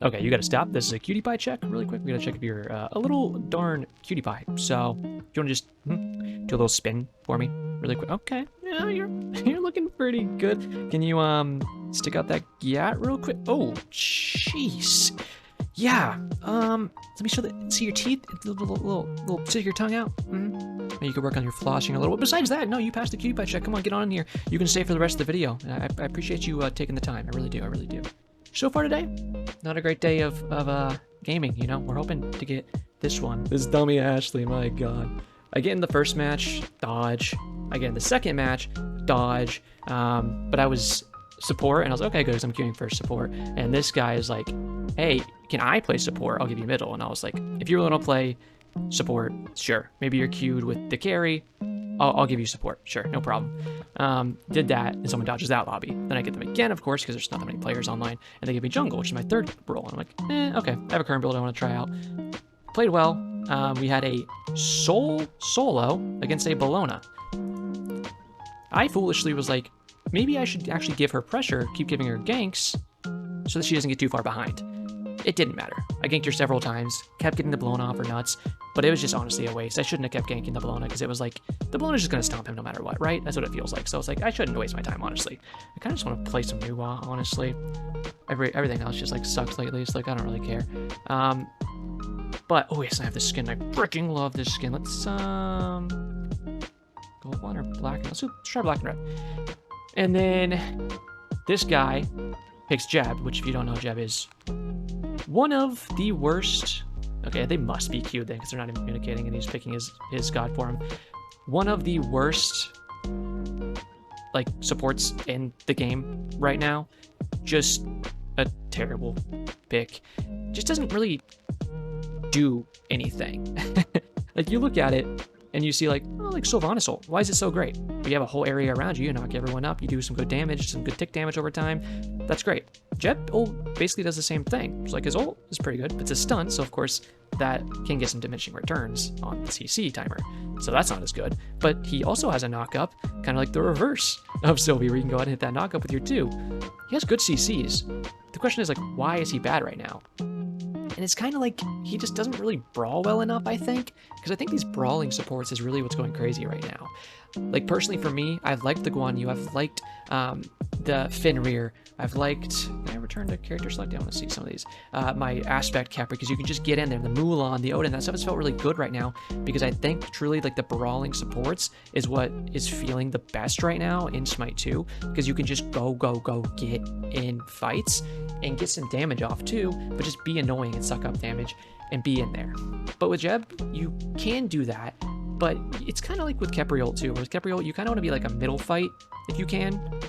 Okay, you gotta stop. This is a cutie pie check really quick. We gotta check if you're a little darn cutie pie. So, do you wanna just do a little spin for me really quick? Okay, yeah, you're looking pretty good. Can you stick out that gat real quick? Oh, jeez. Yeah. Let me see your teeth. Little stick your tongue out. Maybe you could work on your flossing a little bit. Besides that, no, you passed the cutie pie check. Come on, get on in here. You can stay for the rest of the video. I appreciate you taking the time. I really do. I really do. So far today, not a great day of gaming. You know, we're hoping to get this one. This dummy Ashley, my God. I get in the first match, dodge. I get in the second match, dodge. But I was support, and I was like, okay, good, because I'm queuing for support. And this guy is like, hey, can I play support? I'll give you middle. And I was like, if you're willing to play support, sure. Maybe you're queued with the carry. I'll give you support. Sure, no problem. Did that, and someone dodges that lobby. Then I get them again, of course, because there's not that many players online, and they give me jungle, which is my third role. And I'm like, okay, I have a current build I want to try out. Played well. We had a solo against a Bologna. I foolishly was like, maybe I should actually give her pressure, keep giving her ganks, so that she doesn't get too far behind. It didn't matter. I ganked her several times, kept getting the blown off her nuts, but it was just honestly a waste. I shouldn't have kept ganking the Bologna, because it was like, the Bologna's just going to stomp him no matter what, right? That's what it feels like. So it's like, I shouldn't waste my time, honestly. I kind of just want to play some new honestly. Everything else just like sucks lately. It's like, I don't really care. But, oh yes, I have this skin. I freaking love this skin. Let's, gold one or black? Let's try black and red. And then this guy picks Jeb, which if you don't know, Jeb is one of the worst. Okay, they must be queued then, because they're not even communicating, and he's picking his god form. One of the worst, like, supports in the game right now. Just a terrible pick. Just doesn't really do anything. Like, you look at it, and you see like, oh, like Sylvanisol. Why is it so great? You have a whole area around you, you knock everyone up, you do some good damage, some good tick damage over time. That's great. Jeb ult basically does the same thing. It's like his ult is pretty good, but it's a stun, so of course that can get some diminishing returns on the CC timer. So that's not as good. But he also has a knock-up, kind of like the reverse of Sylvie, where you can go ahead and hit that knock-up with your 2. He has good CCs. The question is like, why is he bad right now? And it's kind of like he just doesn't really brawl well enough, I think. Because I think these brawling supports is really what's going crazy right now. Like, personally for me, I've liked the Guan Yu. I've liked the Fenrir. I've liked... Can I return to character select? I want to see some of these. My Aspect Capri, because you can just get in there. The Mulan, the Odin, that stuff has felt really good right now. Because I think truly, like, the brawling supports is what is feeling the best right now in SMITE 2. Because you can just go get in fights and get some damage off too, but just be annoying and suck up damage and be in there. But with Jeb, you can do that, but it's kind of like with Kepriol too. With Kepriol, you kind of want to be like a middle fight if you can.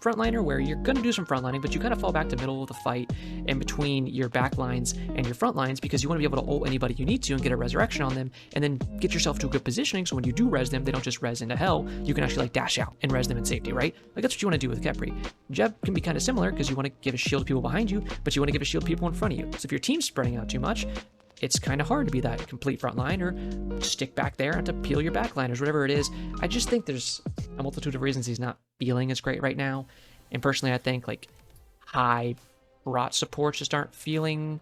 Frontliner, where you're going to do some frontlining, but you kind of fall back to middle of the fight in between your back lines and your front lines, because you want to be able to ult anybody you need to and get a resurrection on them, and then get yourself to a good positioning, so when you do res them, they don't just res into hell. You can actually like dash out and res them in safety, right? Like, that's what you want to do with Kepri. Jeb can be kind of similar, because you want to give a shield to people behind you, but you want to give a shield to people in front of you. So if your team's spreading out too much, it's kind of hard to be that complete front line, or stick back there and to peel your backliners, whatever it is. I just think there's a multitude of reasons he's not feeling as great right now. And personally, I think like high brought supports just aren't feeling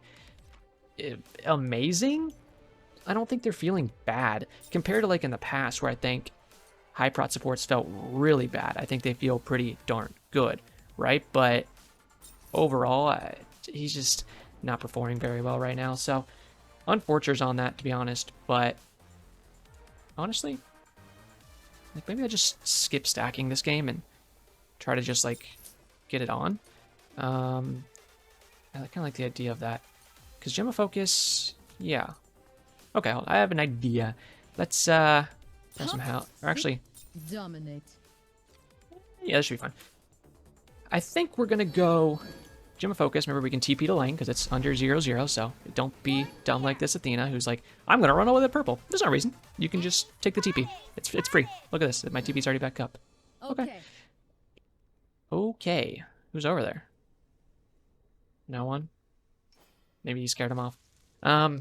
amazing. I don't think they're feeling bad compared to like in the past, where I think high prot supports felt really bad. I think they feel pretty darn good, right? But overall, he's just not performing very well right now. So unfortunate on that, to be honest. But honestly, like, maybe I just skip stacking this game and try to just like get it on. I kind of like the idea of that, because Gemma Focus, yeah. Okay, well, I have an idea. Let's have some help. Or actually, dominate. Yeah, this should be fun. I think we're gonna go Gemma Focus. Remember, we can TP to lane because it's under 0-0, so don't be dumb like this Athena, who's like, I'm gonna run away with purple. There's no reason. You can just take the TP. It's free. Look at this. My TP's already back up. Okay. Who's over there? No one? Maybe you scared him off. I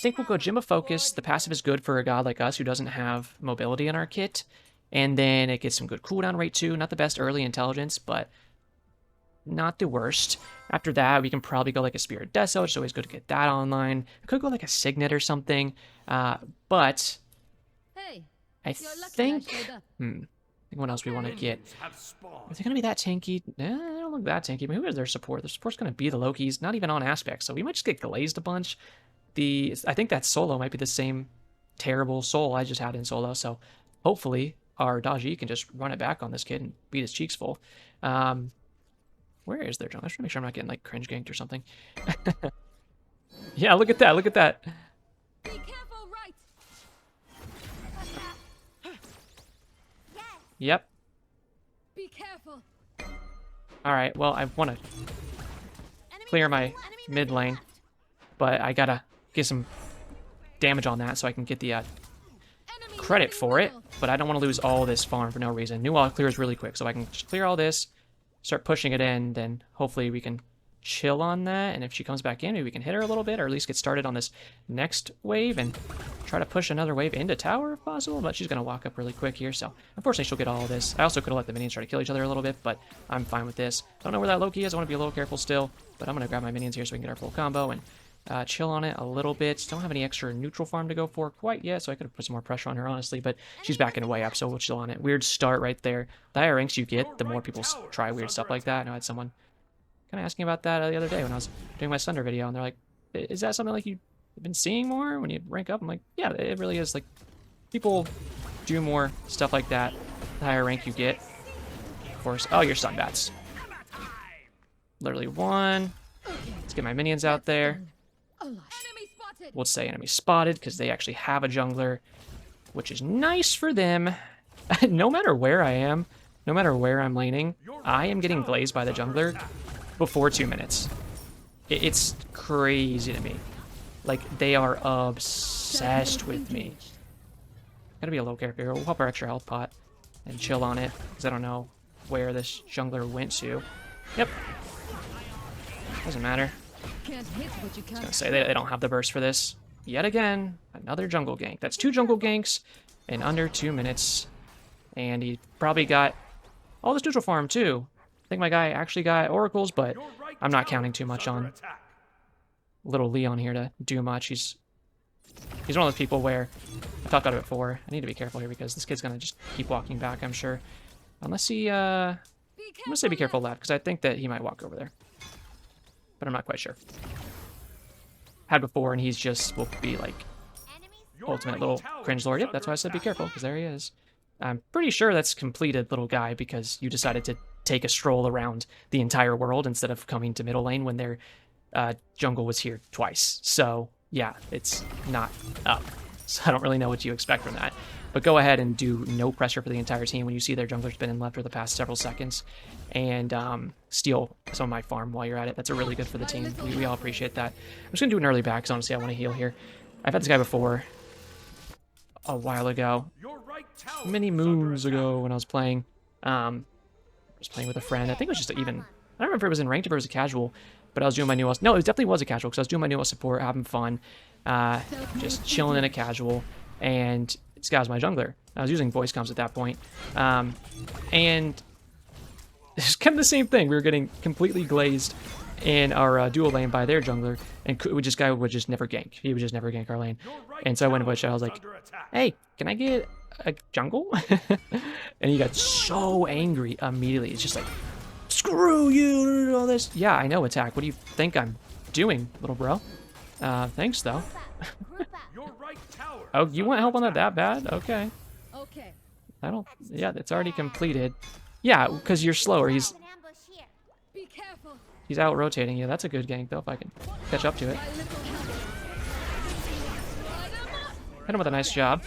think we'll go Gemma Focus. The passive is good for a god like us who doesn't have mobility in our kit. And then it gets some good cooldown rate too. Not the best early intelligence, but not the worst. After that, we can probably go like a Spirit Deso. It's always good to get that online. We could go like a Signet or something. But Hey, I think... what else we want to get? Are they going to be that tanky? They don't look that tanky. I mean, who is their support? Their support's going to be the Lokis, not even on aspect. So we might just get glazed a bunch. I think that solo might be the same terrible soul I just had in solo. So hopefully our Daji can just run it back on this kid and beat his cheeks full. Where is their jungle? I should make sure I'm not getting like cringe ganked or something. Yeah, look at that. Look at that. be careful, right? Yep. Be careful. All right. Well, I want to clear my mid lane, but I gotta get some damage on that so I can get the credit for it. But I don't want to lose all this farm for no reason. New wall clears really quick, so I can just clear all this, start pushing it in, then hopefully we can chill on that. And if she comes back in, maybe we can hit her a little bit, or at least get started on this next wave and try to push another wave into tower if possible. But she's gonna walk up really quick here, so unfortunately she'll get all of this. I also could have let the minions try to kill each other a little bit, but I'm fine with this. Don't know where that Loki is. I want to be a little careful still, but I'm gonna grab my minions here so we can get our full combo and chill on it a little bit. Don't have any extra neutral farm to go for quite yet, so I could have put some more pressure on her, honestly, but she's backing away up, so we'll chill on it. Weird start right there. The higher ranks you get, the more people try weird stuff like that. I know I had someone kind of asking about that the other day when I was doing my Sunder video, and they're like, is that something like you've been seeing more when you rank up? I'm like, yeah, it really is. Like, people do more stuff like that the higher rank you get. Of course. Oh, you're Sunbats. Literally one. Let's get my minions out there. Let's say enemy spotted, because they actually have a jungler, which is nice for them. No matter where I am, no matter where I'm laning, I am getting glazed by the jungler before 2 minutes. It's crazy to me. Like, they are obsessed with me. Gotta be a low character here. We'll pop our extra health pot and chill on it, because I don't know where this jungler went to. Yep. Doesn't matter. I was gonna say, they don't have the burst for this. Yet again, another jungle gank. That's 2 jungle ganks in under 2 minutes. And he probably got all this neutral farm, too. I think my guy actually got oracles, but I'm not counting too much on little Leon here to do much. He's one of those people where, I've talked about it before, I need to be careful here because this kid's gonna just keep walking back, I'm sure. Unless he, I'm gonna say be careful left, because I think that he might walk over there. But I'm not quite sure. Had before, and he's just, will be like, ultimate little cringe lord. Yep, that's why I said be careful, because there he is. I'm pretty sure that's completed, little guy, because you decided to take a stroll around the entire world instead of coming to middle lane when their jungle was here twice. So, yeah, it's not up. So I don't really know what you expect from that. But go ahead and do no pressure for the entire team when you see their jungler spinning left for the past several seconds. And steal some of my farm while you're at it. That's really good for the team. We all appreciate that. I'm just going to do an early back, because honestly I want to heal here. I've had this guy before. A while ago. Many moons ago when I was playing. I was playing with a friend. I think it was just even... I don't remember if it was in ranked or if it was a casual. But I was doing my newest... No, it definitely was a casual, because I was doing my newest support, having fun. Just chilling in a casual. And this guy was my jungler. I was using voice comms at that point. And it's kind of the same thing. We were getting completely glazed in our dual lane by their jungler, and this guy would just never gank. He would just never gank our lane. And so I went to Bush, I was like, hey, can I get a jungle? And he got so angry immediately. It's just like, screw you, all this. Yeah, I know, attack. What do you think I'm doing, little bro? Thanks, though. Oh, you want help on that bad? Okay. I don't... Yeah, it's already completed. Yeah, because you're slower. He's out rotating you. That's a good gank, though, if I can catch up to it. Hit him with a nice job.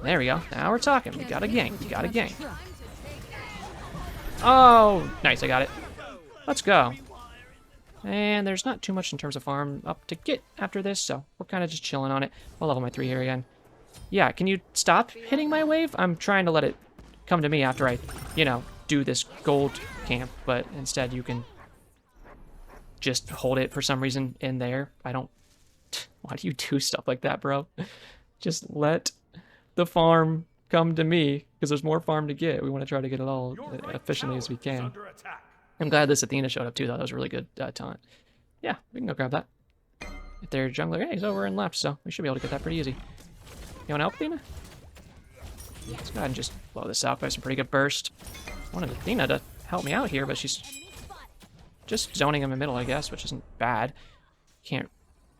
There we go. Now we're talking. We got a gank. We got a gank. Oh, nice. I got it. Let's go. And there's not too much in terms of farm up to get after this, so we're kind of just chilling on it. I'll level my 3 here again. Yeah, can you stop hitting my wave? I'm trying to let it come to me after I, you know, do this gold camp, but instead you can just hold it for some reason in there. I don't... Why do you do stuff like that, bro? Just let the farm come to me, because there's more farm to get. We want to try to get it all efficiently as we can. I'm glad this Athena showed up too, though. That was a really good taunt. Yeah, we can go grab that. If they're jungler, hey, he's over and left, so we should be able to get that pretty easy. You want to help, Athena? Let's go ahead and just blow this out by some pretty good burst. I wanted Athena to help me out here, but she's just zoning in the middle, I guess, which isn't bad. Can't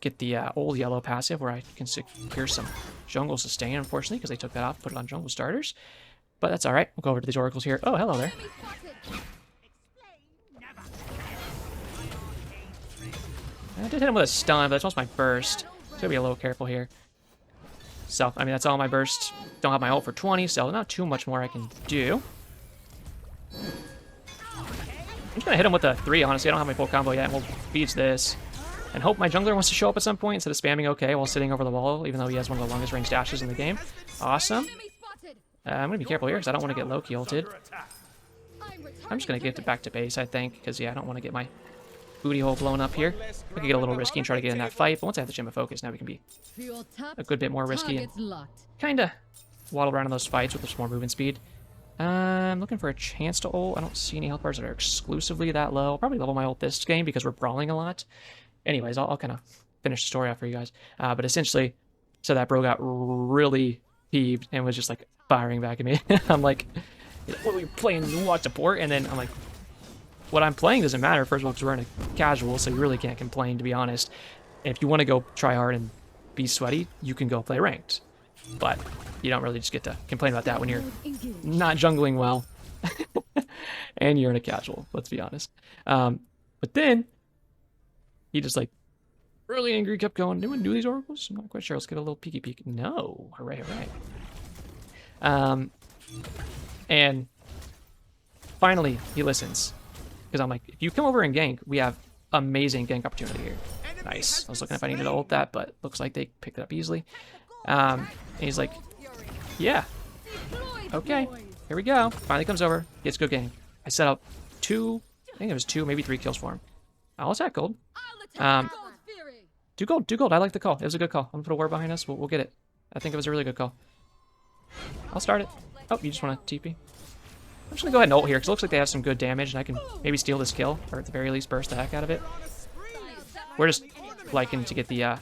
get the old yellow passive where I can secure some jungle sustain, unfortunately, because they took that off, put it on jungle starters. But that's all right. We'll go over to these oracles here. Oh, hello there. I did hit him with a stun, but that's almost my burst. So gotta be a little careful here. So, I mean, that's all my burst. Don't have my ult for 20, so not too much more I can do. I'm just gonna hit him with a 3, honestly. I don't have my full combo yet, and we'll beach this. And hope my jungler wants to show up at some point instead of spamming OK while sitting over the wall, even though he has one of the longest range dashes in the game. Awesome. I'm gonna be careful here because I don't want to get low-key ulted. I'm just gonna get it back to base, I think, because yeah, I don't want to get my booty hole blown up here. I could get a little risky and try to get in that fight, but once I have the gem of focus, now we can be a good bit more risky and kind of waddle around in those fights with some more movement speed. I'm looking for a chance to ult. I don't see any health bars that are exclusively that low. I'll probably level my ult this game because we're brawling a lot. Anyways, I'll kind of finish the story out for you guys. But essentially, so that bro got really peeved and was just like firing back at me. I'm like, what are we playing? What support? And then I'm like, what I'm playing doesn't matter. First of all, because we're in a casual, so you really can't complain, to be honest. If you want to go try hard and be sweaty, you can go play ranked. But you don't really just get to complain about that when you're not jungling well and you're in a casual, let's be honest. But then he just like really angry, kept going, anyone do these oracles? I'm not quite sure. Let's get a little peeky peek. No. Hooray, hooray. And finally he listens. Because I'm like, if you come over and gank, we have amazing gank opportunity here. Nice. I was looking if I needed to ult that, but looks like they picked it up easily. And he's like, yeah. Okay. Here we go. Finally comes over. Gets good gank. I set up I think it was 2, maybe 3 kills for him. I'll attack gold. 2 gold. 2 gold. I like the call. It was a good call. I'm going to put a ward behind us. We'll get it. I think it was a really good call. I'll start it. Oh, you just want to TP? I'm just going to go ahead and ult here, because it looks like they have some good damage, and I can maybe steal this kill, or at the very least burst the heck out of it. We're just liking to get the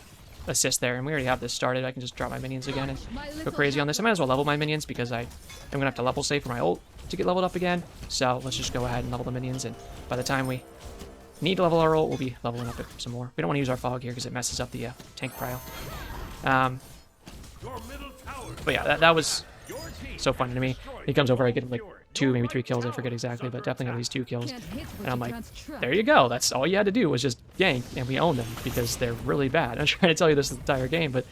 assist there, and we already have this started. I can just drop my minions again and go crazy on this. I might as well level my minions, because I'm going to have to level save for my ult to get leveled up again. So let's just go ahead and level the minions, and by the time we need to level our ult, we'll be leveling up it some more. We don't want to use our fog here, because it messes up the tank prio. But yeah, that was so funny to me. He comes over, I get like 2, maybe 3 kills, I forget exactly, but definitely at least 2 kills. And I'm like, there you go. That's all you had to do was just gank, and we own them because they're really bad. I'm trying to tell you this the entire game, but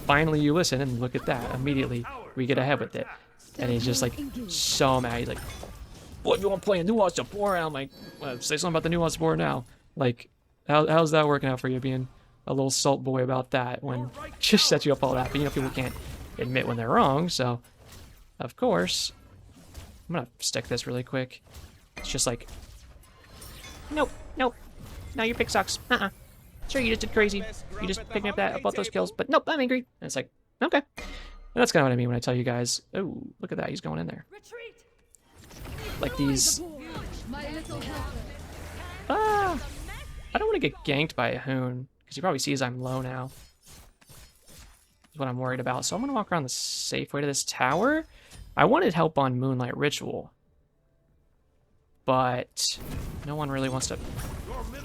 finally you listen and look at that. Immediately we get ahead with it. And he's just like so mad. He's like, what, you want to play a nuance support? And I'm like, well, say something about the nuance support now. Like, how's that working out for you, being a little salt boy about that when just sets you up all that? But you know, people can't admit when they're wrong, so of course I'm gonna stick this really quick. It's just like, nope, no, your pick sucks. Sure, you just did crazy. You just picked me up both those kills, but nope, I'm angry. And it's like, okay. And that's kind of what I mean when I tell you guys, oh, look at that, he's going in there. Like these. I don't want to get ganked by a Hoon, because he probably sees I'm low now. That's what I'm worried about. So I'm gonna walk around the safe way to this tower. I wanted help on Moonlight Ritual, but no one really wants to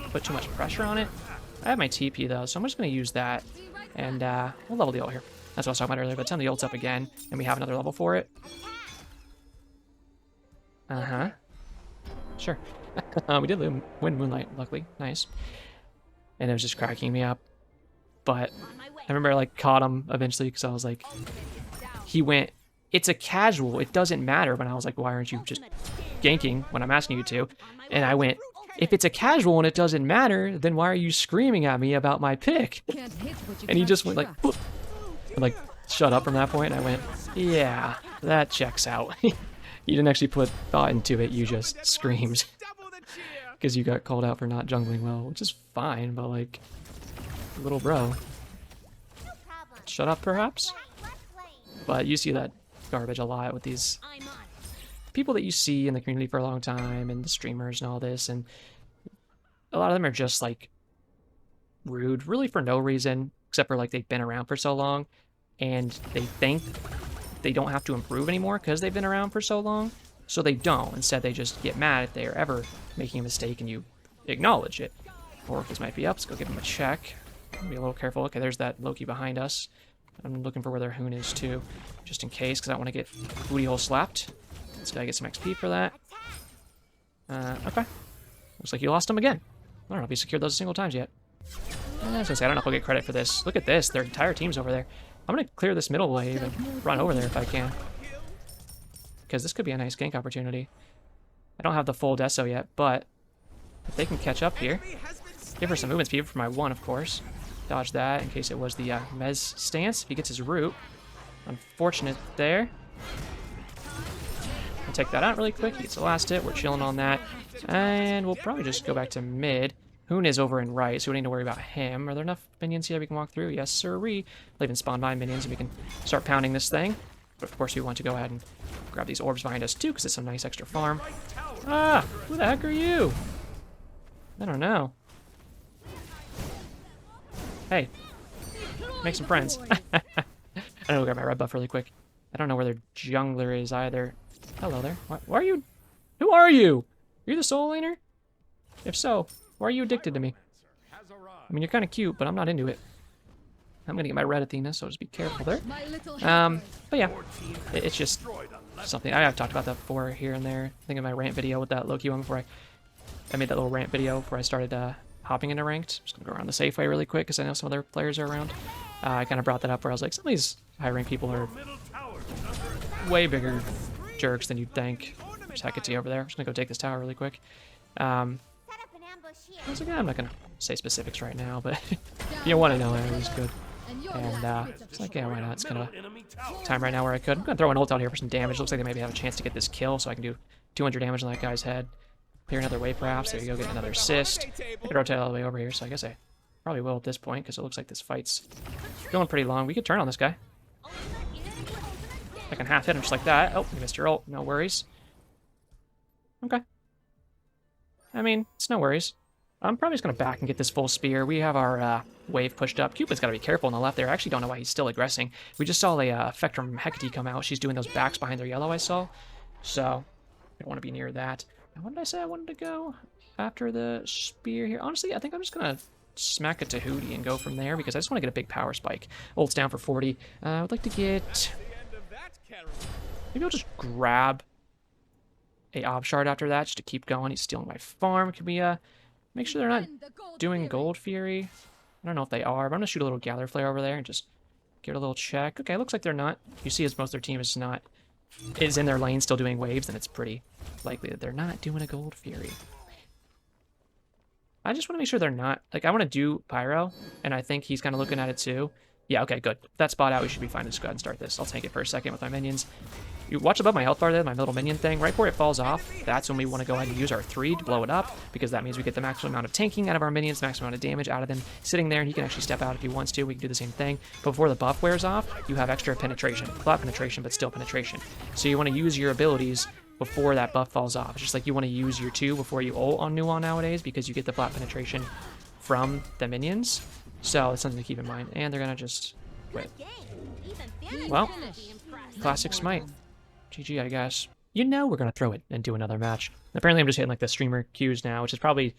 put too much pressure on it. I have my TP though, so I'm just going to use that, and we'll level the ult here. That's what I was talking about earlier, but time the ult's up again, and we have another level for it. Sure. We did win Moonlight, luckily. Nice. And it was just cracking me up. But I remember I like caught him eventually, because I was like, he went, it's a casual, it doesn't matter. But I was like, why aren't you just ganking when I'm asking you to? And I went, if it's a casual and it doesn't matter, then why are you screaming at me about my pick? And he just went like, and like shut up from that point. And I went, yeah, that checks out. You didn't actually put thought into it, you just screamed. Because you got called out for not jungling well, which is fine, but like, little bro. Shut up, perhaps? But you see that garbage a lot with these people that you see in the community for a long time and the streamers and all this, and a lot of them are just like rude, really for no reason, except for like they've been around for so long and they think they don't have to improve anymore because they've been around for so long. So they don't. Instead, they just get mad if they are ever making a mistake and you acknowledge it. Oracles might be up. Let's go give them a check. Be a little careful. Okay, there's that Loki behind us. I'm looking for where their Hoon is too, just in case, because I want to get booty hole slapped. Let's go get some XP for that. Okay. Looks like you lost him again. I don't know if he secured those a single times yet. I was gonna say, I don't know if I'll get credit for this. Look at this. Their entire team's over there. I'm gonna clear this middle wave and run over there if I can, because this could be a nice gank opportunity. I don't have the full Deso yet, but if they can catch up here, give her some movement speed for my 1, of course. Dodge that in case it was the Mez stance. If he gets his root. Unfortunate there. I'll take that out really quick. He gets the last hit. We're chilling on that. And we'll probably just go back to mid. Hoon is over in right, so we don't need to worry about him. Are there enough minions here we can walk through? Yes, sirree. I'll even spawn by minions and we can start pounding this thing. But of course we want to go ahead and grab these orbs behind us too, because it's some nice extra farm. Ah! Who the heck are you? I don't know. Hey. Make some friends. I'm gonna grab my red buff really quick. I don't know where their jungler is either. Hello there. Why are you... Who are you? Are you the soul laner? If so, why are you addicted to me? I mean, you're kind of cute, but I'm not into it. I'm gonna get my red Athena, so just be careful there. But yeah, it's just something. I've talked about that before here and there. I think in my rant video with that Loki one before I made that little rant video before I started hopping into ranked. Just gonna go around the Safeway really quick because I know some other players are around. I kind of brought that up where I was like, some of these high rank people are way bigger jerks than you'd think. There's Hecate over there. I'm just gonna go take this tower really quick. Once again, I'm not gonna say specifics right now, but if you want to know, it was good. And it's like, yeah, why not? It's kind of time right now where I could. I'm gonna throw an ult out here for some damage. Looks like they maybe have a chance to get this kill, so I can do 200 damage on that guy's head. Clear another wave, perhaps. There you go, get another assist. I could rotate all the way over here, so I guess I probably will at this point, because it looks like this fight's going pretty long. We could turn on this guy. I can half hit him just like that. Oh, you missed your ult. No worries. Okay. I mean, it's no worries. I'm probably just going to back and get this full spear. We have our wave pushed up. Cupid's got to be careful on the left there. I actually don't know why he's still aggressing. We just saw a effect from Hecate come out. She's doing those backs behind their yellow, I saw. So, I don't want to be near that. Now, what did I say I wanted to go after the spear here? Honestly, I think I'm just going to smack a Tahuti and go from there because I just want to get a big power spike. Ult's down for 40. I would like to get... Maybe I'll just grab a Ob Shard after that just to keep going. He's stealing my farm. Can we make sure they're not doing Gold Fury? I don't know if they are, but I'm going to shoot a little Gather Flare over there and just give it a little check. Okay, looks like they're not. You see as most of their team is in their lane still doing waves, and it's pretty likely that they're not doing a Gold Fury. I just want to make sure they're not. Like, I want to do Pyro, and I think he's kind of looking at it too. Yeah, okay, good. If that spot out, we should be fine. Let's go ahead and start this. I'll tank it for a second with my minions. You watch above my health bar there, my little minion thing. Right before it falls off, that's when we want to go ahead and use our 3 to blow it up, because that means we get the maximum amount of tanking out of our minions, maximum amount of damage out of them sitting there, and he can actually step out if he wants to. We can do the same thing. But before the buff wears off, you have extra penetration. Flat penetration, but still penetration. So you want to use your abilities before that buff falls off. It's just like you want to use your 2 before you ult on Nuon nowadays, because you get the flat penetration from the minions. So that's something to keep in mind. And they're going to just quit. Well, classic Smite. GG, I guess. You know we're going to throw it and do another match. Apparently I'm just hitting like the streamer queues now, which is probably...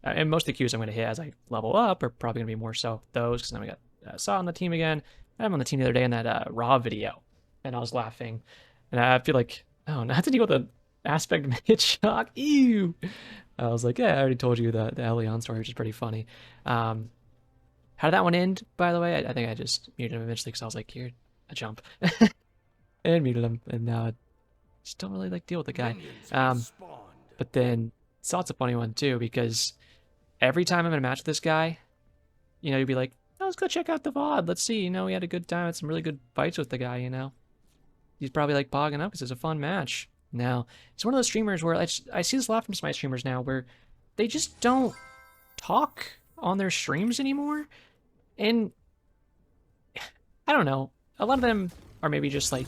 and most of the queues I'm going to hit as I level up are probably going to be more so those, because then we got Saw on the team again. I'm on the team the other day in that Raw video, and I was laughing. And I feel like, oh, not to deal with the aspect mid shock. Ew! I was like, yeah, I already told you the Elion story, which is pretty funny. How did that one end, by the way? I think I just muted him eventually because I was like, here, a jump. And muted him, and now I just don't really like deal with the guy. But then Saw's a funny one too, because every time I'm in a match with this guy, you know, you'd be like, oh, let's go check out the VOD. Let's see, you know, we had a good time, had some really good fights with the guy, you know. He's probably like pogging up because it's a fun match. Now, it's one of those streamers where I see this a lot from Smite streamers now, where they just don't talk on their streams anymore. And I don't know, a lot of them are maybe just like,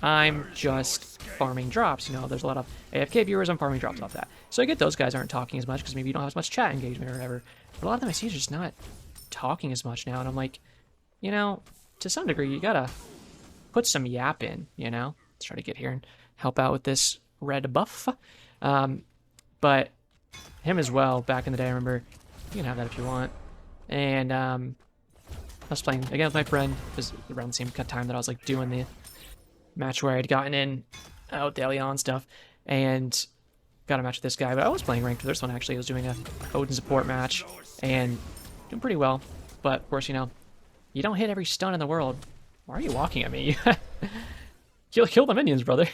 I'm just farming drops. You know, there's a lot of AFK viewers on farming drops off that. So I get those guys aren't talking as much because maybe you don't have as much chat engagement or whatever. But a lot of them I see are just not talking as much now. And I'm like, you know, to some degree, you gotta put some yap in, you know? Let's try to get here and help out with this red buff. But him as well, back in the day, I remember, you can have that if you want. And I was playing again with my friend. It was around the same time that I was like doing the match where I'd gotten in with the Elion stuff and got a match with this guy. But I was playing ranked for this one actually. I was doing a Odin support match and doing pretty well. But of course, you know, you don't hit every stun in the world. Why are you walking at me? Kill the minions, brother.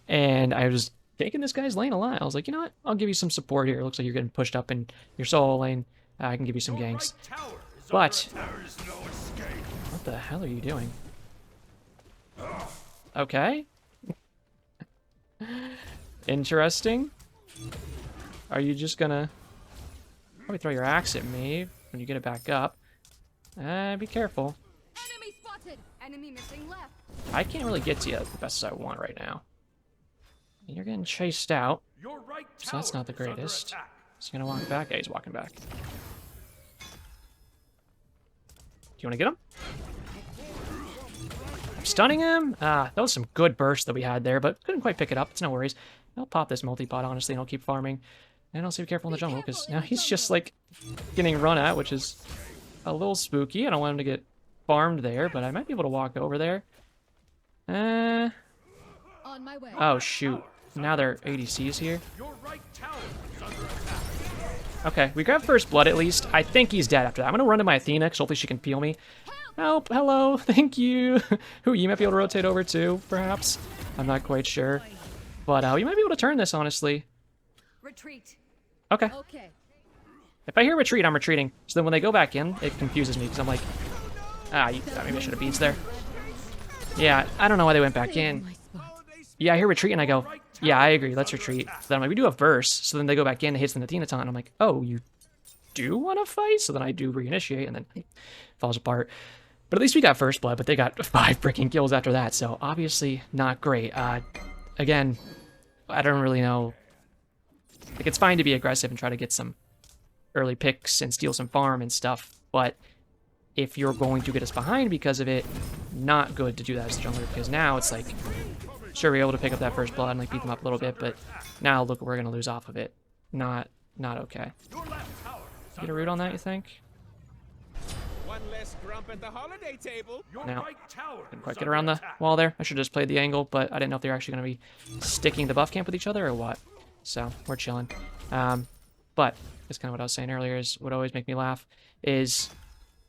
And I was taking this guy's lane a lot. I was like, you know what? I'll give you some support here. It looks like you're getting pushed up in your solo lane. I can give you some ganks. But what the hell are you doing? Okay. Interesting. Are you just gonna probably throw your axe at me when you get it back up? Be careful. Enemy spotted. Enemy missing left. I can't really get to you the best as I want right now. You're getting chased out, so that's not the greatest. Is he gonna walk back? Yeah, he's walking back. Do you want to get him? I'm stunning him. That was some good burst that we had there, but couldn't quite pick it up. It's no worries. I'll pop this multi-pot, honestly, and I'll keep farming. And I'll be careful in the jungle, because now he's just, like, getting run at, which is a little spooky. I don't want him to get farmed there, but I might be able to walk over there. On my way. Oh, shoot. Now they're ADCs here. Okay, we grab first blood at least. I think he's dead after that. I'm going to run to my Athena, because hopefully she can peel me. Help, hello, thank you. Who, you might be able to rotate over too, perhaps? I'm not quite sure. But we might be able to turn this, honestly. Retreat. Okay. Okay. If I hear retreat, I'm retreating. So then when they go back in, it confuses me, because I'm like, maybe I should have beats there. Yeah, I don't know why they went back in. Yeah, I hear retreat, and I go, yeah, I agree, let's retreat. So then I'm like, we do a verse, so then they go back in, it hits the Athena taunt, and I'm like, oh, you do want to fight? So then I do reinitiate, and then it falls apart. But at least we got first blood, but they got 5 freaking kills after that, so obviously not great. Again, I don't really know. Like, it's fine to be aggressive and try to get some early picks and steal some farm and stuff, but if you're going to get us behind because of it, not good to do that as a jungler, because now it's like, sure, we're able to pick up that first blood and like beat them up a little bit, but now look, we're gonna lose off of it. Not okay. Get a root on that, you think? One less grump at the holiday table. No, didn't quite get around the wall there. I should have just played the angle, but I didn't know if they were actually gonna be sticking the buff camp with each other or what. So we're chilling. But that's kind of what I was saying earlier. Is what always make me laugh is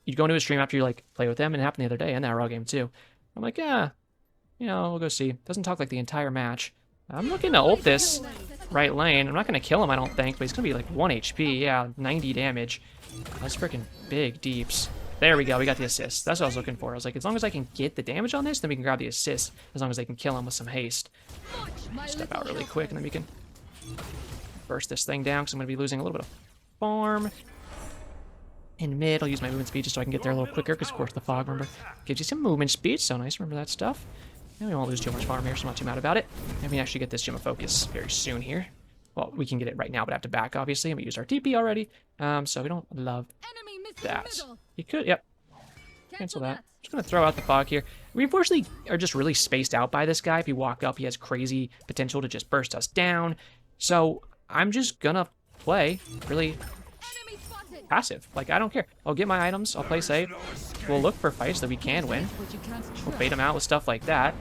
you'd go into a stream after you like play with them, and it happened the other day in that raw game too. I'm like, yeah, you know, we'll go see. Doesn't talk like the entire match. I'm looking to ult this right lane. I'm not going to kill him, I don't think, but he's going to be like 1 HP. Yeah, 90 damage. That's freaking big deeps. There we go. We got the assist. That's what I was looking for. I was like, as long as I can get the damage on this, then we can grab the assist. As long as they can kill him with some haste. Step out really quick, and then we can burst this thing down, because I'm going to be losing a little bit of farm. In mid, I'll use my movement speed just so I can get there a little quicker, because of course the fog, remember, gives you some movement speed, so nice, remember that stuff. And we won't lose too much farm here, so I'm not too mad about it. And we actually get this Gem of Focus very soon here. Well, we can get it right now, but I have to back, obviously, and we used our TP already, so we don't love that. You could, yep, cancel that. Just gonna throw out the fog here. We unfortunately are just really spaced out by this guy. If you walk up, he has crazy potential to just burst us down. So I'm just gonna play really passive. Like, I don't care. I'll get my items. I'll play safe. We'll look for fights that we can win. We'll bait them out with stuff like that.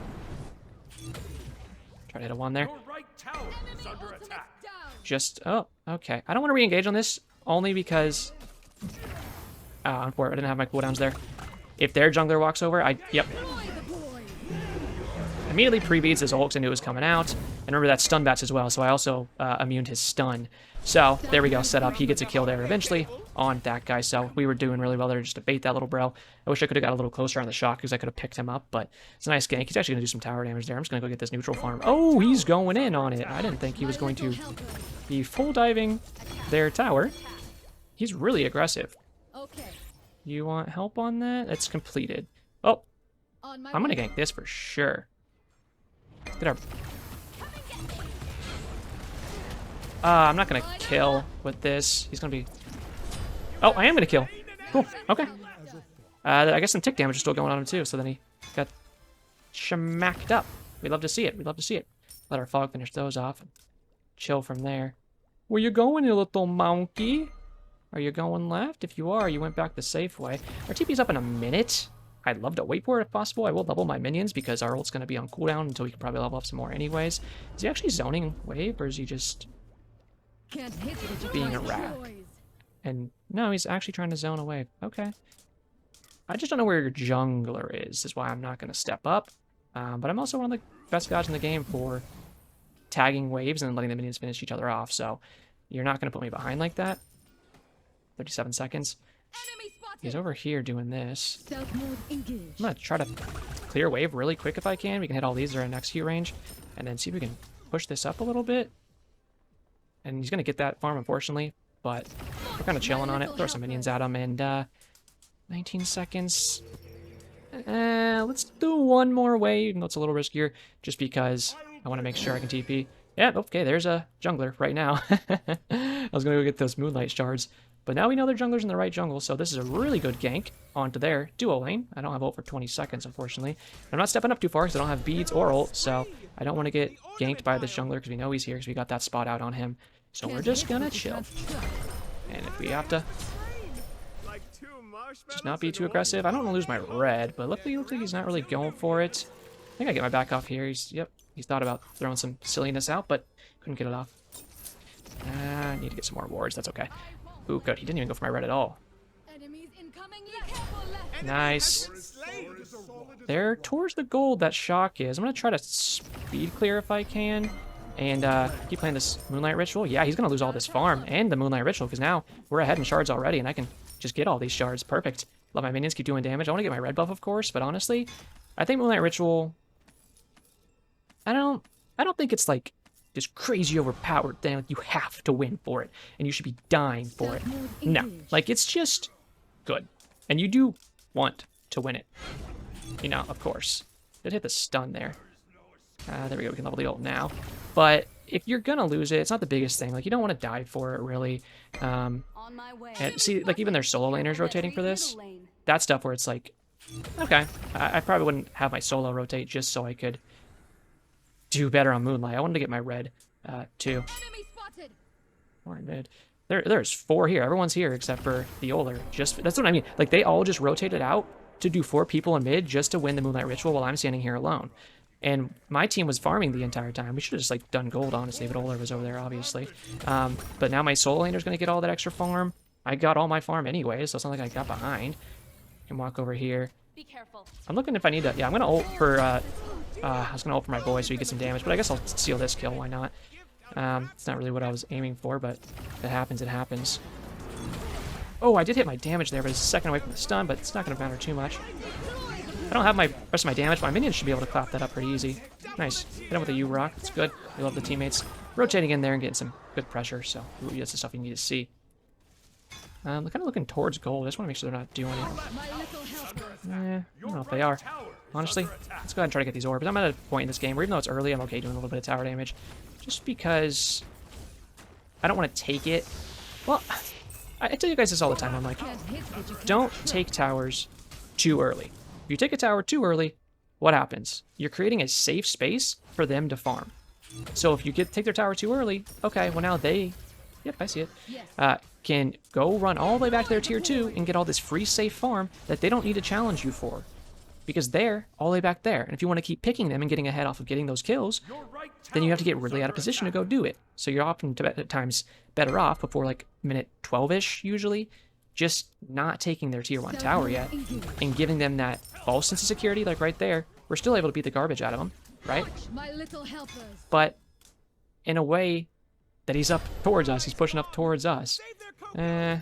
Try to hit a 1 there. Just, oh, okay. I don't want to re-engage on this, only because... unfortunately, I didn't have my cooldowns there. If their jungler walks over, yep. Immediately pre-beats his ult and knew it was coming out. And remember that stun bats as well, so I also immuned his stun. So, there we go, set up. He gets a kill there eventually on that guy, so we were doing really well there just to bait that little bro. I wish I could have got a little closer on the shot because I could have picked him up, but it's a nice gank. He's actually going to do some tower damage there. I'm just going to go get this neutral farm. Oh, he's going in on it. I didn't think he was going to be full diving their tower. He's really aggressive. Okay. You want help on that? It's completed. Oh, On my I'm gonna way. gank this for sure. Get our... I'm not gonna kill with this. He's gonna be... Oh, I am gonna kill. Cool, okay. I guess some tick damage is still going on him too, so then he got schmacked up. We love to see it, we love to see it. Let our fog finish those off and chill from there. Where you going, you little monkey? Are you going left? If you are, you went back the safe way. Our TP's up in a minute. I'd love to wait for it if possible. I will level my minions because our ult's going to be on cooldown until we can probably level up some more anyways. Is he actually zoning wave or is he just being a rat? And no, he's actually trying to zone a wave. Okay. I just don't know where your jungler is why I'm not going to step up. But I'm also one of the best guys in the game for tagging waves and letting the minions finish each other off. So you're not going to put me behind like that. 37 seconds. He's over here doing this. I'm going to try to clear wave really quick if I can. We can hit all these that are in execute range. And then see if we can push this up a little bit. And he's going to get that farm, unfortunately. But we're kind of chilling on it. Throw some minions at him. And 19 seconds. Let's do one more wave, even though it's a little riskier. Just because I want to make sure I can TP. Yeah, okay, there's a jungler right now. I was going to go get those moonlight shards. But now we know their jungler's in the right jungle, so this is a really good gank onto their duo lane. I don't have ult for 20 seconds, unfortunately. I'm not stepping up too far because I don't have beads or ult, so I don't want to get ganked by this jungler because we know he's here because we got that spot out on him. So we're just gonna chill. And if we have to just not be too aggressive, I don't want to lose my red, but luckily it looks like he's not really going for it. I think I get my back off here. He's thought about throwing some silliness out, but couldn't get it off. I need to get some more wards, that's okay. Ooh, good. He didn't even go for my red at all. Nice. There, towards the gold that shock is. I'm going to try to speed clear if I can. And keep playing this Moonlight Ritual. Yeah, he's going to lose all this farm and the Moonlight Ritual because now we're ahead in shards already and I can just get all these shards. Perfect. Let my minions keep doing damage. I want to get my red buff, of course, but honestly, I think Moonlight Ritual... I don't think it's like this crazy overpowered thing, like you have to win for it, and you should be dying for it. No, like it's just good, and you do want to win it. You know, of course. Did hit the stun there. There we go, we can level the ult now. But if you're gonna lose it, it's not the biggest thing. Like you don't want to die for it, really. And see, like even their solo laners rotating for this, that stuff where it's like, okay, I probably wouldn't have my solo rotate just so I could do better on Moonlight. I wanted to get my red, too. More in mid. There's 4 here. Everyone's here except for the Oler. That's what I mean. Like, they all just rotated out to do 4 people in mid just to win the Moonlight Ritual while I'm standing here alone. And my team was farming the entire time. We should have just, like, done gold, honestly, but Oler was over there, obviously. But now my solo laner's going to get all that extra farm. I got all my farm anyway, so it's not like I got behind. I can walk over here. Be careful. I'm looking if I need to... Yeah, I'm going to ult for... I was going to ult for my boy so he gets some damage, but I guess I'll steal this kill. Why not? It's not really what I was aiming for, but if it happens, it happens. Oh, I did hit my damage there, but it's a second away from the stun, but it's not going to matter too much. I don't have my rest of my damage, but my minions should be able to clap that up pretty easy. Nice. Hit him with a U-Rock. That's good. We love the teammates rotating in there and getting some good pressure, so ooh, that's the stuff you need to see. They're kind of looking towards gold. I just want to make sure they're not doing it. I don't know if they are. Honestly, let's go ahead and try to get these orbs. I'm at a point in this game where even though it's early, I'm okay doing a little bit of tower damage. Just because I don't want to take it. Well, I tell you guys this all the time. I'm like, don't take towers too early. If you take a tower too early, what happens? You're creating a safe space for them to farm. So if you take their tower too early, okay, well now they... Yep, I see it. Can go run all the way back to their tier 2 and get all this free safe farm that they don't need to challenge you for. Because they're all the way back there. And if you want to keep picking them and getting ahead off of getting those kills, then you have to get really out of position to go do it. So you're often at times better off before like minute 12-ish usually, just not taking their tier 1 tower yet and giving them that false sense of security like right there. We're still able to beat the garbage out of them, right? But in a way that he's up towards us, he's pushing up towards us. I'm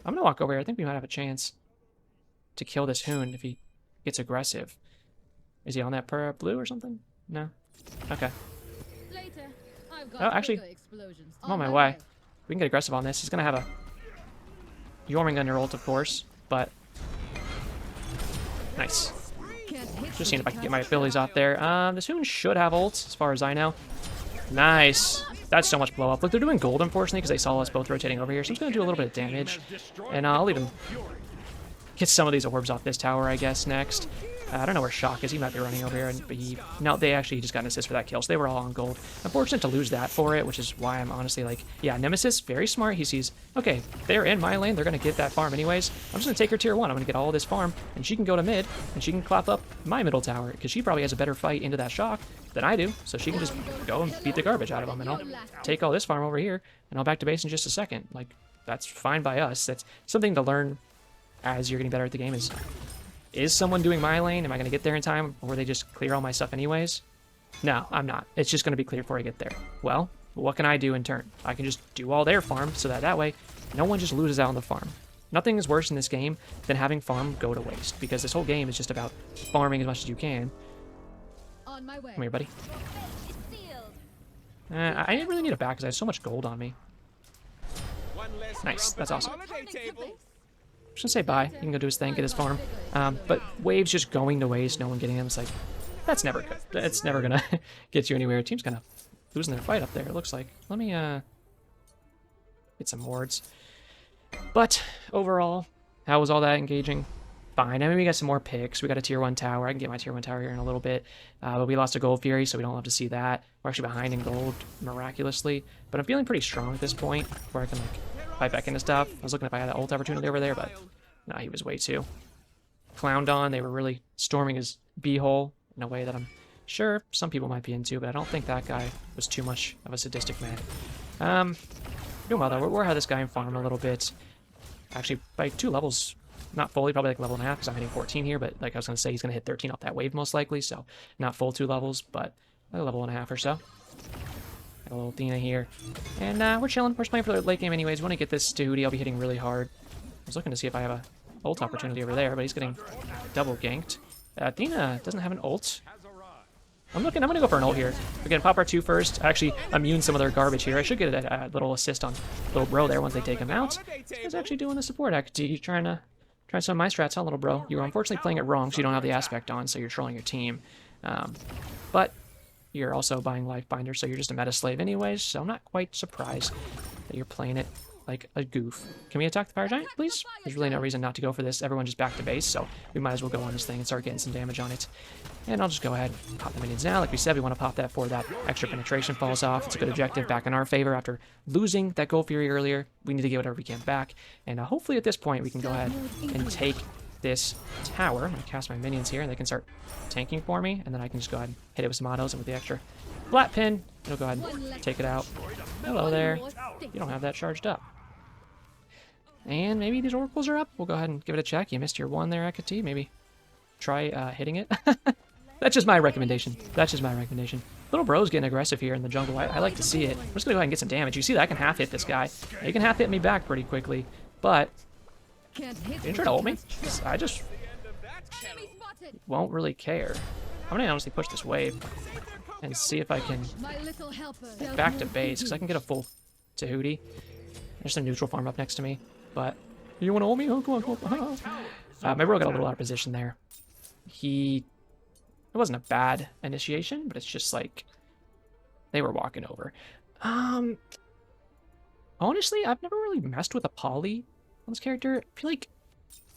gonna walk over here. I think we might have a chance to kill this Hoon if he gets aggressive. Is he on that blue or something? No? Okay. Oh, actually, I'm on my way. We can get aggressive on this. He's gonna have a Jormungandr ult, of course, but... Nice. Just seeing if I can get my abilities off there. This Hoon should have ults, as far as I know. Nice. That's so much blow up. Look, they're doing gold, unfortunately, because they saw us both rotating over here. So he's going to do a little bit of damage. And I'll leave him get some of these orbs off this tower, I guess, next. I don't know where Shock is. He might be running over here. But no, they actually just got an assist for that kill. So they were all on gold. Unfortunate to lose that for it, which is why I'm honestly like, yeah, Nemesis, very smart. He sees, okay, they're in my lane. They're going to get that farm anyways. I'm just going to take her tier 1. I'm going to get all this farm. And she can go to mid. And she can clap up my middle tower. Because she probably has a better fight into that Shock than I do. So she can just go and beat the garbage out of them. And I'll take all this farm over here. And I'll back to base in just a second. Like, that's fine by us. That's something to learn as you're getting better at the game is someone doing my lane? Am I going to get there in time? Or they just clear all my stuff anyways? No, I'm not. It's just going to be clear before I get there. Well, what can I do in turn? I can just do all their farm so that way no one just loses out on the farm. Nothing is worse in this game than having farm go to waste, because this whole game is just about farming as much as you can. On my way. Come here, buddy. I didn't really need a back because I had so much gold on me. Nice. That's awesome. I'm just gonna say bye. He can go do his thing, get his farm. But waves just going to waste, no one getting them. It's like, that's never good. It's never gonna get you anywhere. Team's kind of losing their fight up there, it looks like. Let me get some wards. But overall, how was all that engaging? Fine. I mean, we got some more picks. We got a tier 1 tower. I can get my tier 1 tower here in a little bit. But we lost a Gold Fury, so we don't have to see that. We're actually behind in gold, miraculously. But I'm feeling pretty strong at this point, where I can, like, fight back into stuff. I was looking if I had that ult opportunity over there, but no, he was way too clowned on. They were really storming his b-hole in a way that I'm sure some people might be into, but I don't think that guy was too much of a sadistic man. Doing well, though. We're ahead of this guy in farm a little bit. Actually, by 2 levels. Not fully, probably like level 1.5, because I'm hitting 14 here, but like I was going to say, he's going to hit 13 off that wave most likely, so not full 2 levels, but like a level 1.5 or so. Got a little Athena here. And we're chilling. We're just playing for the late game anyways. We want to get this to Hootie. I'll be hitting really hard. I was looking to see if I have a ult opportunity over there, but he's getting double ganked. Athena doesn't have an ult. I'm going to go for an ult here. Again, pop our 2 first. I actually immune some of their garbage here. I should get a little assist on little bro there once they take him out. He's actually doing the support activity, trying some of my strats, huh, little bro? You were unfortunately playing it wrong, so you don't have the aspect on, so you're trolling your team. But you're also buying life binder, so you're just a meta slave anyways, so I'm not quite surprised that you're playing it like a goof. Can we attack the fire giant, please? There's really no reason not to go for this. Everyone just back to base, so we might as well go on this thing and start getting some damage on it. And I'll just go ahead and pop the minions now. Like we said, we want to pop that before that extra penetration falls off. It's a good objective back in our favor after losing that Gold Fury earlier. We need to get whatever we can back. And hopefully at this point we can go ahead and take this tower. I'm going to cast my minions here and they can start tanking for me. And then I can just go ahead and hit it with some autos, and with the extra flat pin, it'll go ahead and take it out. Hello there. You don't have that charged up. And maybe these oracles are up. We'll go ahead and give it a check. You missed your 1 there, Akati. Maybe try hitting it. That's just my recommendation. That's just my recommendation. Little bro's getting aggressive here in the jungle. I like to see it. I'm just going to go ahead and get some damage. You see that? I can half hit this guy. He can half hit me back pretty quickly. But you didn't try to ult me. I just won't really care. I'm going to honestly push this wave and see if I can get back to base, because I can get a full Tahuti. There's some neutral farm up next to me. But you want to ult me? Oh, come on. My bro got a little out of position there. It wasn't a bad initiation, but it's just like they were walking over. Honestly, I've never really messed with a poly on this character. I feel like,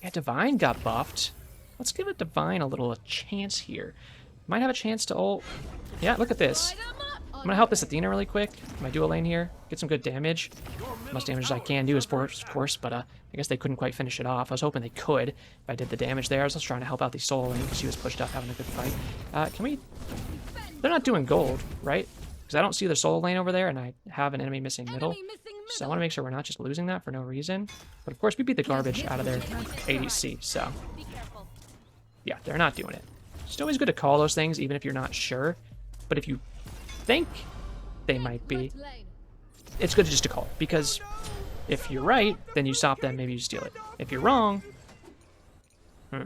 yeah, Divine got buffed. Let's give it Divine a little chance here. Might have a chance to ult. Yeah, look at this. I'm gonna help this Athena really quick. My dual lane here, get some good damage. As much damage as I can do, of course, but I guess they couldn't quite finish it off. I was hoping they could if I did the damage there. I was just trying to help out the solo lane because she was pushed up having a good fight. Can we? They're not doing gold, right? Because I don't see the solo lane over there, and I have an enemy missing middle. So I want to make sure we're not just losing that for no reason. But of course, we beat the garbage out of their ADC, so yeah, they're not doing it. It's always good to call those things, even if you're not sure. But if you think they might be, it's good just to call it, because if you're right, then you stop them, maybe you steal it. If you're wrong, I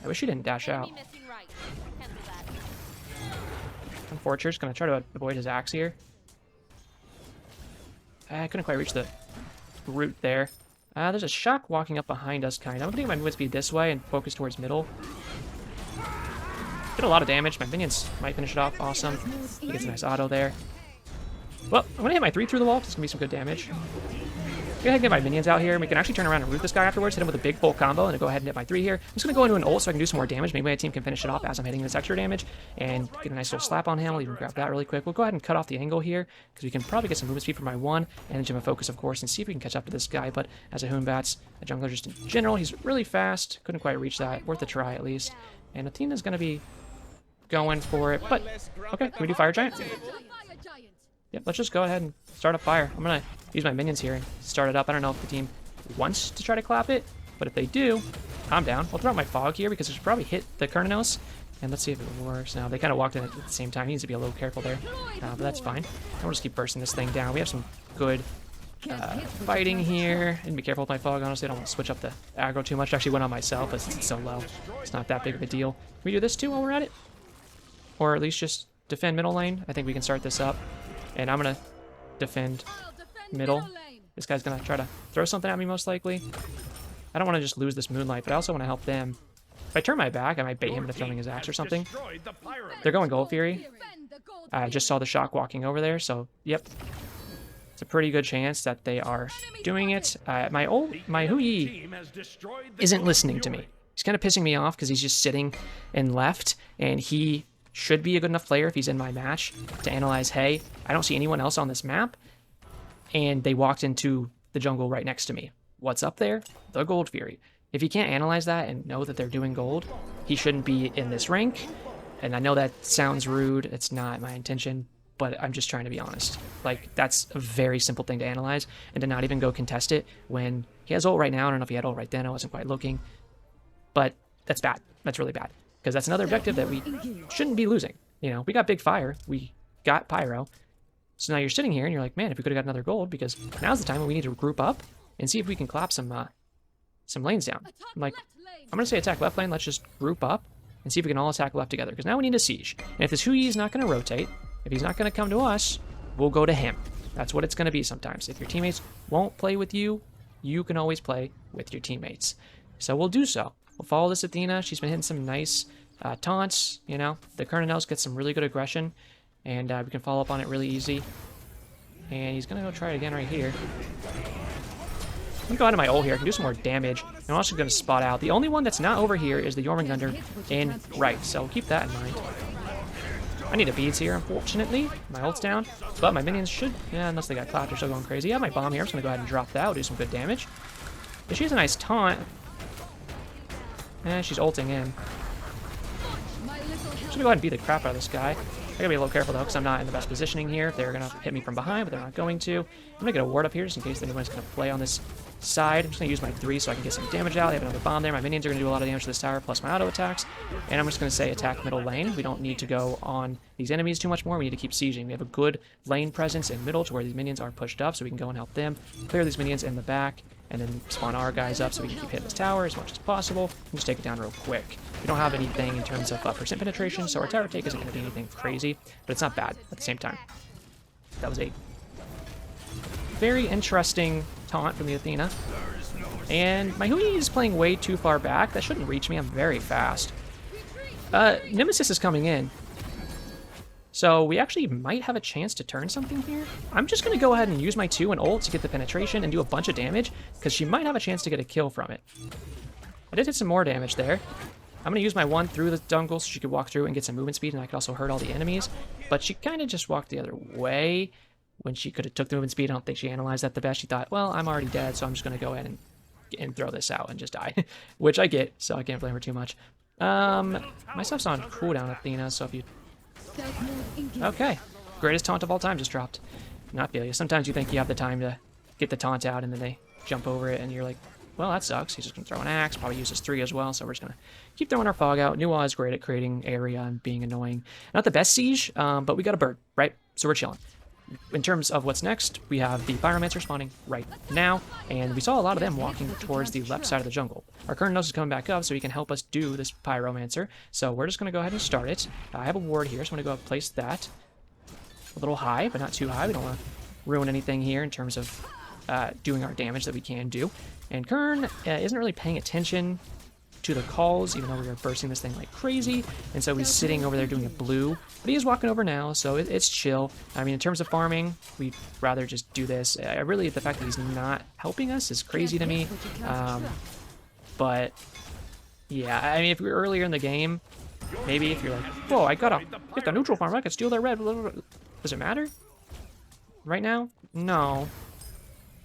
wish you didn't dash out. Unfortunate, gonna try to avoid his axe here. I couldn't quite reach the root there. There's a Shock walking up behind us, kind of. I'm gonna take my movement speed this way and focus towards middle. Did a lot of damage. My minions might finish it off. Awesome. He gets a nice auto there. Well, I'm going to hit my 3 through the wall. It's going to be some good damage. Go ahead and get my minions out here. We can actually turn around and root this guy afterwards. Hit him with a big full combo and then go ahead and hit my 3 here. I'm just going to go into an ult so I can do some more damage. Maybe my team can finish it off as I'm hitting this extra damage and get a nice little slap on him. I'll even grab that really quick. We'll go ahead and cut off the angle here because we can probably get some movement speed for my 1 and gem of focus, of course, and see if we can catch up to this guy. But as a Hoonbats, a jungler just in general, he's really fast. Couldn't quite reach that. Worth a try at least. And Athena's going to be going for it. But, okay, can we do Fire Giant? Yep, let's just go ahead and start a fire. I'm going to use my minions here and start it up. I don't know if the team wants to try to clap it, but if they do, I'm down. I'll throw out my fog here because it should probably hit the Kernanos. And let's see if it works. Now, they kind of walked in at the same time. He needs to be a little careful there, but that's fine. And we'll just keep bursting this thing down. We have some good fighting here. And be careful with my fog, honestly. I don't want to switch up the aggro too much. I actually went on myself, but since it's so low, it's not that big of a deal. Can we do this too while we're at it? Or at least just defend middle lane? I think we can start this up. And I'm going to defend middle. This guy's going to try to throw something at me, most likely. I don't want to just lose this Moonlight, but I also want to help them. If I turn my back, I might bait him into throwing his axe or something. They're going Gold Fury. I just saw the Shock walking over there, so yep. It's a pretty good chance that they are doing it. My Hui isn't listening to me. He's kind of pissing me off because he's just sitting in left, and he should be a good enough player if he's in my match to analyze, hey, I don't see anyone else on this map, and they walked into the jungle right next to me. What's up there? The Gold Fury. If he can't analyze that and know that they're doing gold, he shouldn't be in this rank. And I know that sounds rude. It's not my intention, but I'm just trying to be honest. Like, that's a very simple thing to analyze and to not even go contest it when he has ult right now. I don't know if he had ult right then. I wasn't quite looking. But that's bad. That's really bad. Because that's another objective that we shouldn't be losing. You know, we got big fire. We got pyro. So now you're sitting here and you're like, man, if we could have got another gold, because now's the time when we need to group up and see if we can clap some lanes down. I'm like, I'm going to say attack left lane. Let's just group up and see if we can all attack left together. Because now we need a siege. And if this Hui is not going to rotate, if he's not going to come to us, we'll go to him. That's what it's going to be sometimes. If your teammates won't play with you, you can always play with your teammates. So we'll do so. We'll follow this Athena. She's been hitting some nice taunts, you know. The Kernanos get some really good aggression, and we can follow up on it really easy. And he's going to go try it again right here. I'm going to go out of my ult here. I can do some more damage. And I'm also going to spot out. The only one that's not over here is the Jormungandr in right, so keep that in mind. I need a beads here, unfortunately. My ult's down, but my minions should, yeah, unless they got clapped, they're still going crazy. I have my bomb here. I'm just going to go ahead and drop that. We'll do some good damage. But she has a nice taunt. She's ulting in. I'm just going to go ahead and beat the crap out of this guy. I gotta be a little careful though, because I'm not in the best positioning here. They're gonna hit me from behind, but they're not going to. I'm gonna get a ward up here just in case anyone's gonna play on this side. I'm just gonna use my 3 so I can get some damage out. They have another bomb there. My minions are gonna do a lot of damage to this tower, plus my auto attacks. And I'm just gonna say attack middle lane. We don't need to go on these enemies too much more. We need to keep sieging. We have a good lane presence in middle to where these minions are pushed up, so we can go and help them clear these minions in the back, and then spawn our guys up so we can keep hitting this tower as much as possible and just take it down real quick. We don't have anything in terms of percent penetration, so our tower take isn't going to be anything crazy, but it's not bad at the same time. That was a very interesting taunt from the Athena. And my Hui is playing way too far back. That shouldn't reach me. I'm very fast. Nemesis is coming in. So we actually might have a chance to turn something here. I'm just going to go ahead and use my 2 and ult to get the penetration and do a bunch of damage, because she might have a chance to get a kill from it. I did hit some more damage there. I'm going to use my 1 through the jungle so she could walk through and get some movement speed, and I could also hurt all the enemies. But she kind of just walked the other way when she could have took the movement speed. I don't think she analyzed that the best. She thought, well, I'm already dead, so I'm just going to go ahead and throw this out and just die. Which I get, so I can't blame her too much. My stuff's on cooldown, Athena, so if you... Okay. Greatest taunt of all time just dropped. Not feel you. Sometimes you think you have the time to get the taunt out, and then they jump over it, and you're like, well, that sucks. He's just going to throw an axe, probably uses 3 as well, so we're just going to keep throwing our fog out. Nuwa is great at creating area and being annoying. Not the best siege, but we got a bird, right? So we're chilling. In terms of what's next, we have the Pyromancer spawning right now, and we saw a lot of them walking towards the left side of the jungle. Our Kernanos is coming back up, so he can help us do this Pyromancer, so we're just going to go ahead and start it. I have a ward here, so I'm going to go ahead and place that. A little high, but not too high. We don't want to ruin anything here in terms of doing our damage that we can do. And Kern isn't really paying attention to the calls, even though we were bursting this thing like crazy. And so he's sitting over there doing a blue. But he is walking over now, so it's chill. I mean, in terms of farming, we'd rather just do this. I really, the fact that he's not helping us is crazy to me. But, yeah, I mean, if we were earlier in the game, maybe if you're like, whoa, I gotta get the neutral farm, I could steal their red. Does it matter? Right now? No.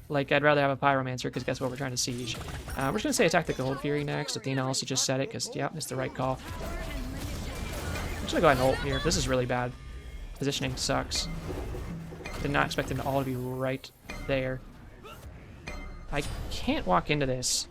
Like, I'd rather have a Pyromancer, because guess what? We're trying to siege. We're just going to say attack the Gold Fury next. Athena also just said it, because, yeah, it's the right call. I'm just going to go ahead and ult here. This is really bad. Positioning sucks. Did not expect them to all be right there. I can't walk into this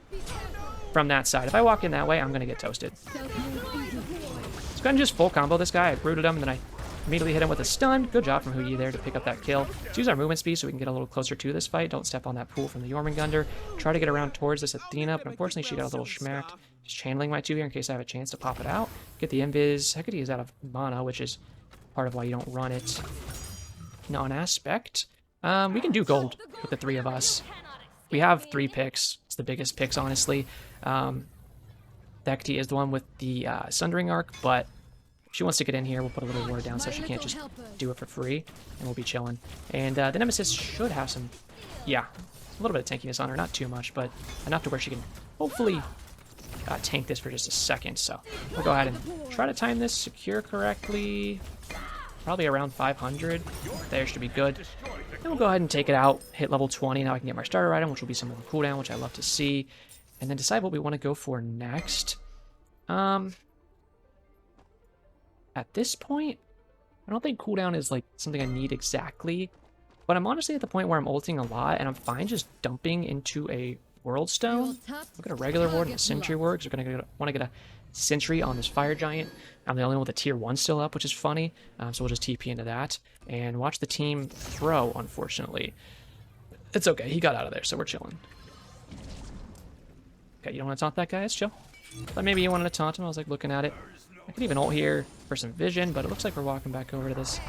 from that side. If I walk in that way, I'm going to get toasted. So go ahead and just full combo this guy. I rooted him, and then I immediately hit him with a stun. Good job from Huyi there to pick up that kill. Let's use our movement speed so we can get a little closer to this fight. Don't step on that pool from the Jormungandr. Try to get around towards this Athena, but unfortunately she got a little schmacked. Just channeling my 2 here in case I have a chance to pop it out. Get the invis. Hecate is out of mana, which is part of why you don't run it. Non-aspect. We can do gold with the 3 of us. We have 3 picks. It's the biggest picks, honestly. Hecate is the one with the Sundering Arc, but if she wants to get in here, we'll put a little ward down so she can't just do it for free, and we'll be chilling. And the Nemesis should have some, yeah, a little bit of tankiness on her. Not too much, but enough to where she can hopefully tank this for just a second. So we'll go ahead and try to time this secure correctly. Probably around 500. There should be good. Then we'll go ahead and take it out, hit level 20. Now I can get my starter item, which will be some more cooldown, which I love to see. And then decide what we want to go for next. At this point, I don't think cooldown is like something I need exactly. But I'm honestly at the point where I'm ulting a lot, and I'm fine just dumping into a World Stone. Look at a regular ward and a Sentry ward, because we're going to want to get a Sentry on this Fire Giant. I'm the only one with a tier 1 still up, which is funny. So we'll just TP into that. And watch the team throw, unfortunately. It's okay, he got out of there, so we're chilling. Okay, you don't want to taunt that guy? It's chill. But maybe you wanted to taunt him. I was like looking at it. I could even ult here for some vision, but it looks like we're walking back over to this.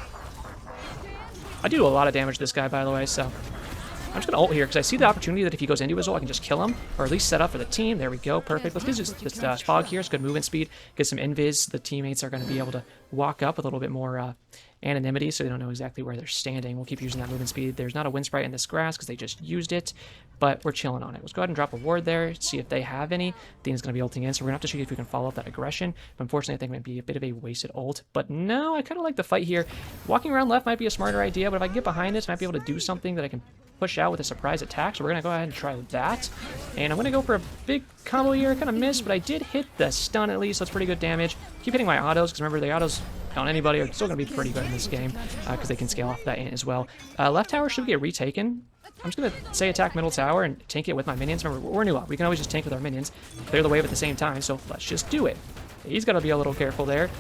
I do a lot of damage to this guy, by the way, so I'm just going to ult here because I see the opportunity that if he goes into his ult, I can just kill him, or at least set up for the team. There we go. Perfect. Let's use this fog here. It's good movement speed. Get some invis. The teammates are going to be able to walk up with a little bit more anonymity, so they don't know exactly where they're standing. We'll keep using that movement speed. There's not a wind sprite in this grass because they just used it, but we're chilling on it. Let's go ahead and drop a ward there, see if they have any. Dean's going to be ulting in, so we're going to have to see if we can follow up that aggression. But unfortunately, I think it might be a bit of a wasted ult. But no, I kind of like the fight here. Walking around left might be a smarter idea, but if I can get behind this, I might be able to do something that I can push out with a surprise attack. So we're going to go ahead and try that. And I'm going to go for a big combo here. Kind of missed, but I did hit the stun at least, so it's pretty good damage. Keep hitting my autos, because remember, the autos on anybody are still going to be pretty good in this game, because they can scale off that as well. Left tower should get retaken. I'm just going to say attack middle tower and tank it with my minions. Remember, we're new up. We can always just tank with our minions, clear the wave at the same time, so let's just do it. He's got to be a little careful there.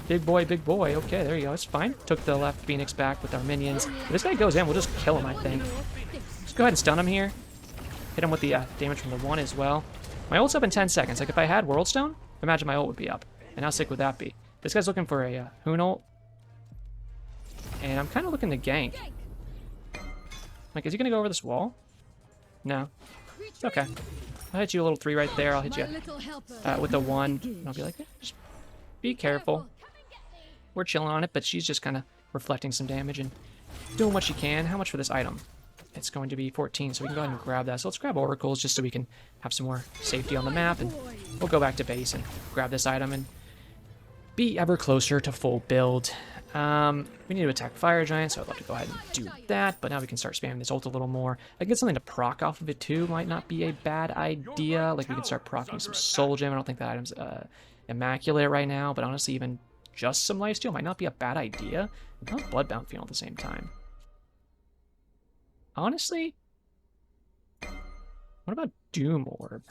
Big boy, big boy. Okay, there you go. It's fine. Took the left Phoenix back with our minions. If this guy goes in, we'll just kill him, I think. Just go ahead and stun him here. Hit him with the damage from the 1 as well. My ult's up in 10 seconds. Like, if I had World Stone, imagine my ult would be up. And how sick would that be? This guy's looking for a Hoon ult. And I'm kind of looking to gank. Like, is he going to go over this wall? No. Okay. I'll hit you a little 3 right there. I'll hit you with the 1. And I'll be like, just be careful. We're chilling on it, but she's just kind of reflecting some damage and doing what she can. How much for this item? It's going to be 14, so we can go ahead and grab that. So let's grab oracles just so we can have some more safety on the map. And we'll go back to base and grab this item and be ever closer to full build. We need to attack Fire Giant, so I'd love to go ahead and do that, but now we can start spamming this ult a little more. I can get something to proc off of it too, might not be a bad idea. Like, we can start procking some Soul Gem. I don't think that item's immaculate right now, but honestly, even just some lifesteal might not be a bad idea. How's Bloodbound feel at the same time? Honestly, what about Doom Orb?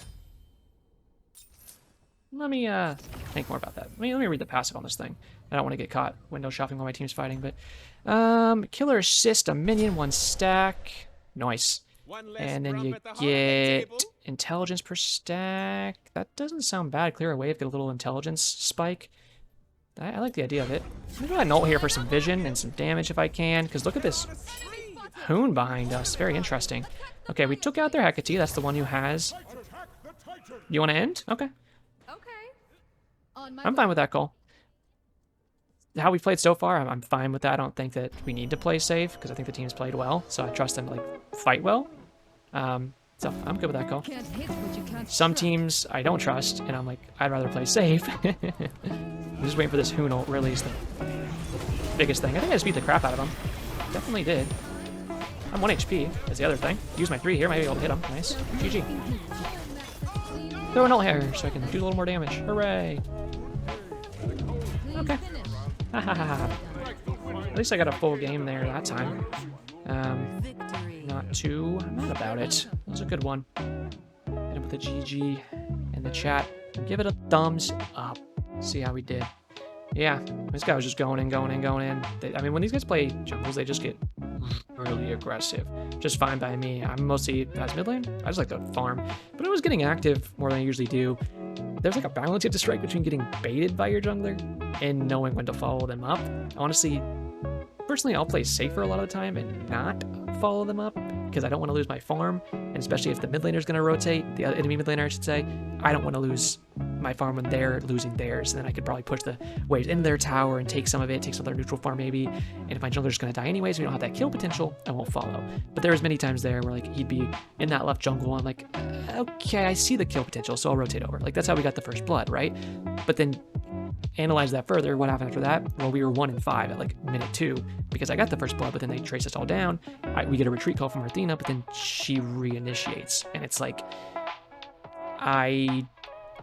Let me think more about that. Let me read the passive on this thing. I don't want to get caught window shopping while my team's fighting, but killer assist, a minion, 1 stack. Nice. And then you get intelligence per stack. That doesn't sound bad. Clear a wave, get a little intelligence spike. I like the idea of it. I'm gonna go ahead and ult here for some vision and some damage if I can, because look at this Hoon behind us. Very interesting. Okay, we took out their Hecate. That's the one who has... You want to end? Okay. On my I'm way. fine with that call. How we've played so far, I'm fine with that. I don't think that we need to play safe because I think the team's played well, so I trust them to like fight well. So I'm good with that call. Can't hit what you can't Some strike. teams I don't trust, and I'm like, I'd rather play safe. I'm just waiting for this Huno release, the biggest thing. I think I just beat the crap out of him. Definitely did. I'm 1 HP, that's the other thing. Use my 3 here, might be able to hit him. Nice. GG. Throw an ult here so I can do a little more damage. Hooray! Okay. At least I got a full game there that time. Not too mad about it. That was a good one. Hit him with a GG in the chat. Give it a thumbs up. See how we did. Yeah, this guy was just going in, going in, going in. I mean, when these guys play jungles, they just get really aggressive. Just fine by me. I'm mostly as mid lane. I just like to farm. But I was getting active more than I usually do. There's like a balance you have to strike between getting baited by your jungler and knowing when to follow them up. Honestly, personally, I'll play safer a lot of the time and not follow them up because I don't want to lose my farm, and especially if the mid laner is going to rotate, the enemy mid laner I should say, I don't want to lose my farm when they're losing theirs, and then I could probably push the waves into their tower and take some of it, take some of their neutral farm maybe, and if my jungler's going to die anyways, we don't have that kill potential, I won't follow. But there was many times there where like he'd be in that left jungle, and I'm like, okay, I see the kill potential, so I'll rotate over. Like that's how we got the first blood, right? But then analyze that further, what happened after that? Well, we were 1 and 5 at like minute 2 because I got the first blood, but then they trace us all down. We get a retreat call from Athena, but then she reinitiates, and it's like, I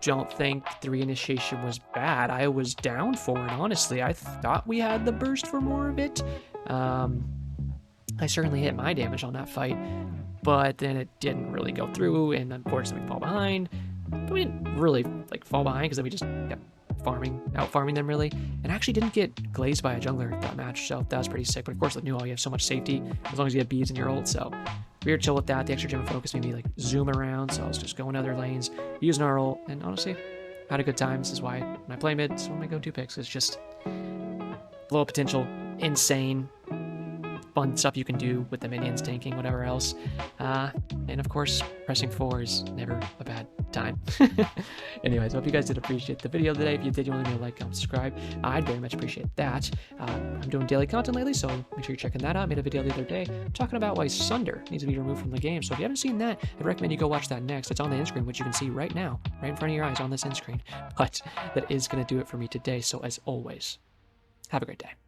don't think the reinitiation was bad. I was down for it, honestly. I thought we had the burst for more of it. I certainly hit my damage on that fight, but then it didn't really go through, and unfortunately we fall behind. But we didn't really like fall behind because then we just kept out farming them really, and actually didn't get glazed by a jungler that match, so that was pretty sick. But of course, with Nuo, you have so much safety as long as you have beads in your ult, so we were chill with that. The extra gem focus made me like zoom around, so I was just going to other lanes, using our ult, and honestly, had a good time. This is why when I play mid, it's one of my go-to picks. It's just low potential, insane, fun stuff you can do with the minions, tanking, whatever else. And of course, pressing 4 is never a bad time. Anyways, hope you guys did appreciate the video today. If you did, you want to leave me a like, comment, subscribe. I'd very much appreciate that. I'm doing daily content lately, so make sure you're checking that out. I made a video the other day talking about why Sunder needs to be removed from the game. So if you haven't seen that, I'd recommend you go watch that next. It's on the end screen, which you can see right now, right in front of your eyes on this end screen. But that is going to do it for me today. So as always, have a great day.